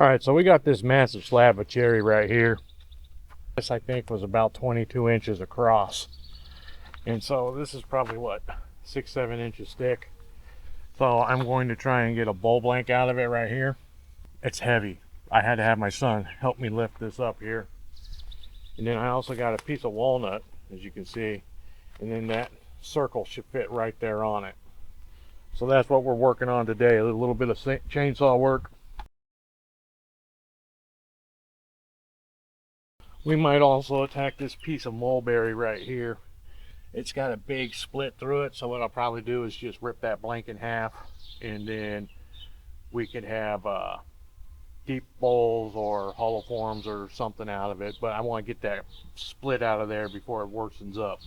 All right, so we got this massive slab of cherry right here. This I think was about 22 inches across. And so this is probably what, 6-7 inches thick. So I'm going to try and get a bowl blank out of it right here. It's heavy. I had to have my son help me lift this up here. And then I also got a piece of walnut, as you can see. And then that circle should fit right there on it. So that's what we're working on today, a little bit of chainsaw work. We might also attack this piece of mulberry right here. It's got a big split through it, so what I'll probably do is just rip that blank in half, and then we could have deep bowls or hollow forms or something out of it, but I want to get that split out of there before it worsens up.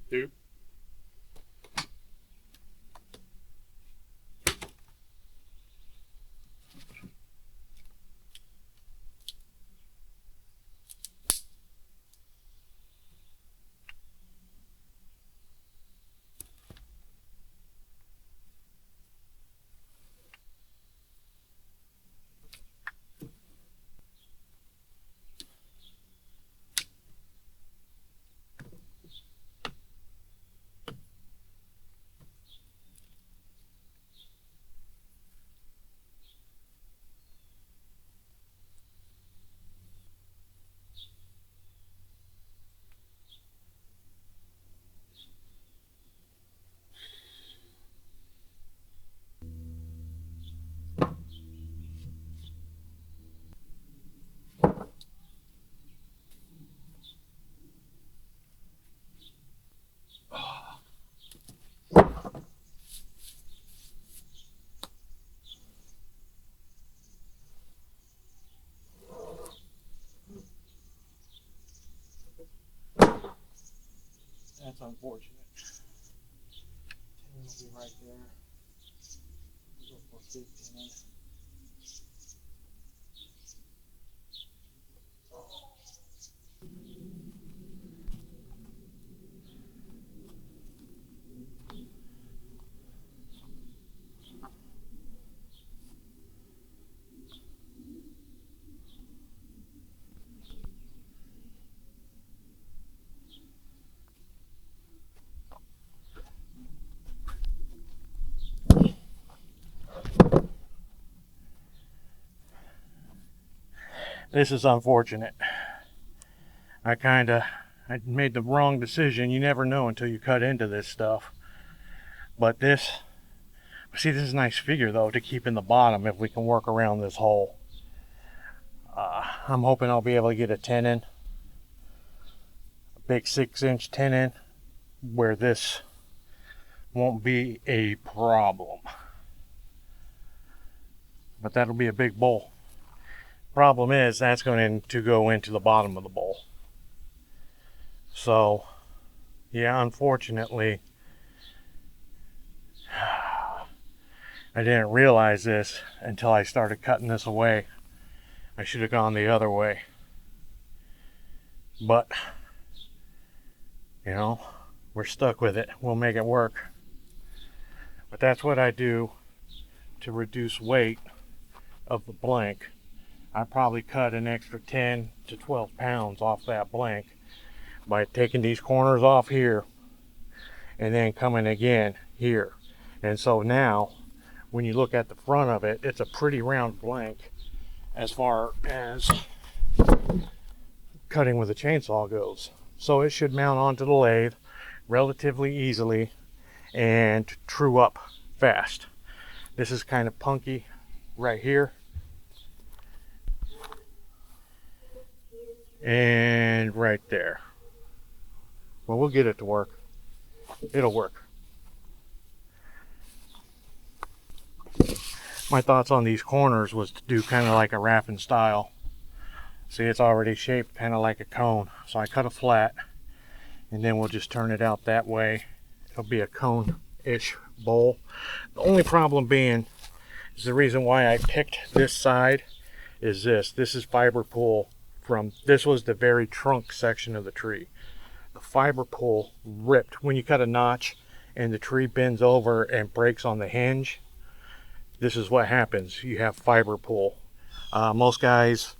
Dude. That's unfortunate. 10 will be right there. We'll go for 15. This is unfortunate. I made the wrong decision. You never know until you cut into this stuff. But this is a nice figure though to keep in the bottom if we can work around this hole. I'm hoping I'll be able to get a 10 in, a big 6-inch 10 in, where this won't be a problem. But that'll be a big bowl. Problem is that's going to go into the bottom of the bowl. So yeah, unfortunately I didn't realize this until I started cutting this away. I should have gone the other way. But you know, we're stuck with it. We'll make it work. But that's what I do to reduce weight of the blank. I probably cut an extra 10 to 12 pounds off that blank by taking these corners off here and then coming again here. And so now when you look at the front of it, it's a pretty round blank as far as cutting with a chainsaw goes. So it should mount onto the lathe relatively easily and true up fast. This is kind of punky right here and right there. Well, we'll get it to work. It'll work. My thoughts on these corners was to do kind of like a wrapping style. See, it's already shaped kind of like a cone. So I cut a flat and then we'll just turn it out that way. It'll be a cone-ish bowl. The only problem being is the reason why I picked this side is this. This is fiber pull from, this was the very trunk section of the tree. The fiber pull ripped. When you cut a notch and the tree bends over and breaks on the hinge, this is what happens. You have fiber pull. Most guys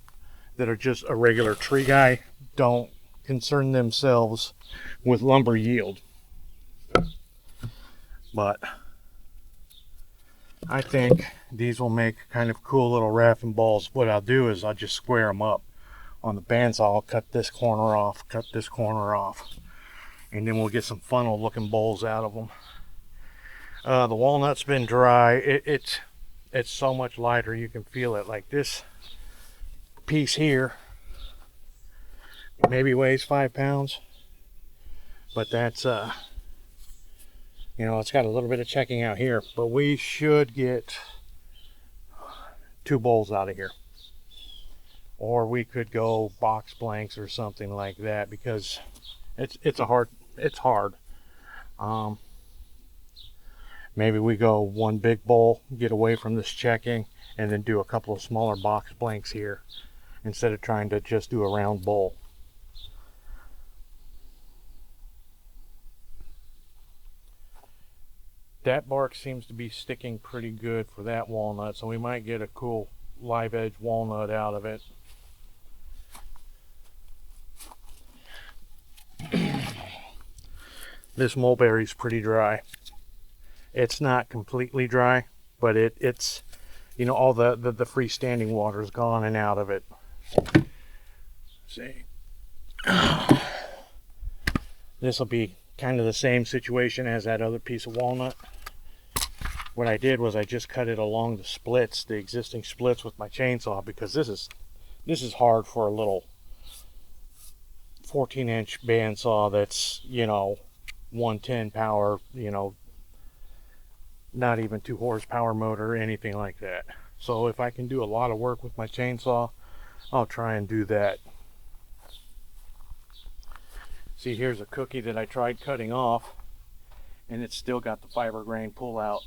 that are just a regular tree guy don't concern themselves with lumber yield. But I think these will make kind of cool little raffing balls. What I'll do is I'll just square them up on the bandsaw. I'll cut this corner off, cut this corner off, and then we'll get some funnel looking bowls out of them. The walnut's been dry. It's so much lighter, you can feel it. Like this piece here maybe weighs 5 pounds, but that's you know, it's got a little bit of checking out here, but we should get 2 bowls out of here. Or we could go box blanks or something like that, because it's hard Maybe we go one big bowl, get away from this checking, and then do a couple of smaller box blanks here instead of trying to just do a round bowl. That bark seems to be sticking pretty good for that walnut, so we might get a cool live edge walnut out of it. This mulberry's pretty dry. It's not completely dry, but it's, you know, all the freestanding water's gone and out of it. See, this will be kind of the same situation as that other piece of walnut. What I did was I just cut it along the splits, the existing splits, with my chainsaw, because this is hard for a little 14-inch bandsaw that's, you know, 110 power, you know, not even 2 horsepower motor or anything like that. So if I can do a lot of work with my chainsaw, I'll try and do that. See, here's a cookie that I tried cutting off, and it's still got the fiber grain pull out.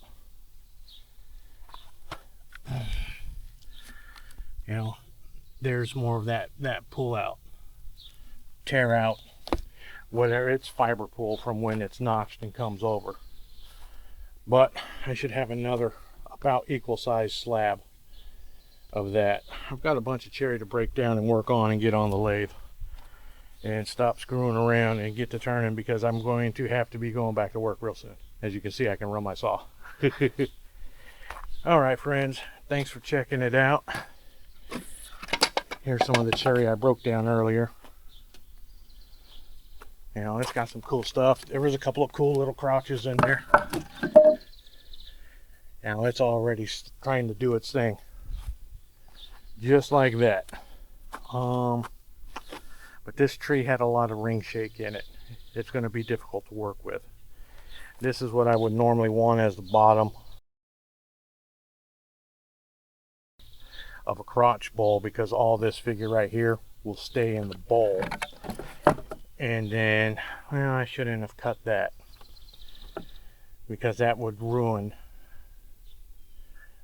You know, there's more of that pull out, tear out, whatever, it's fiber pull from when it's notched and comes over. But I should have another about equal size slab of that. I've got a bunch of cherry to break down and work on and get on the lathe and stop screwing around and get to turning, because I'm going to have to be going back to work real soon. As you can see, I can run my saw. All right, friends, thanks for checking it out. Here's some of the cherry I broke down earlier. You know, it's got some cool stuff. There was a couple of cool little crotches in there. Now it's already trying to do its thing. Just like that. But this tree had a lot of ring shake in it. It's going to be difficult to work with. This is what I would normally want as the bottom of a crotch bowl, because all this figure right here will stay in the bowl. And then, well, I shouldn't have cut that, because that would ruin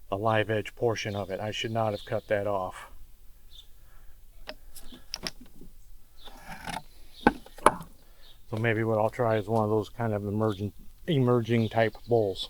the live edge portion of it. I should not have cut that off. So maybe what I'll try is one of those kind of emerging type bowls.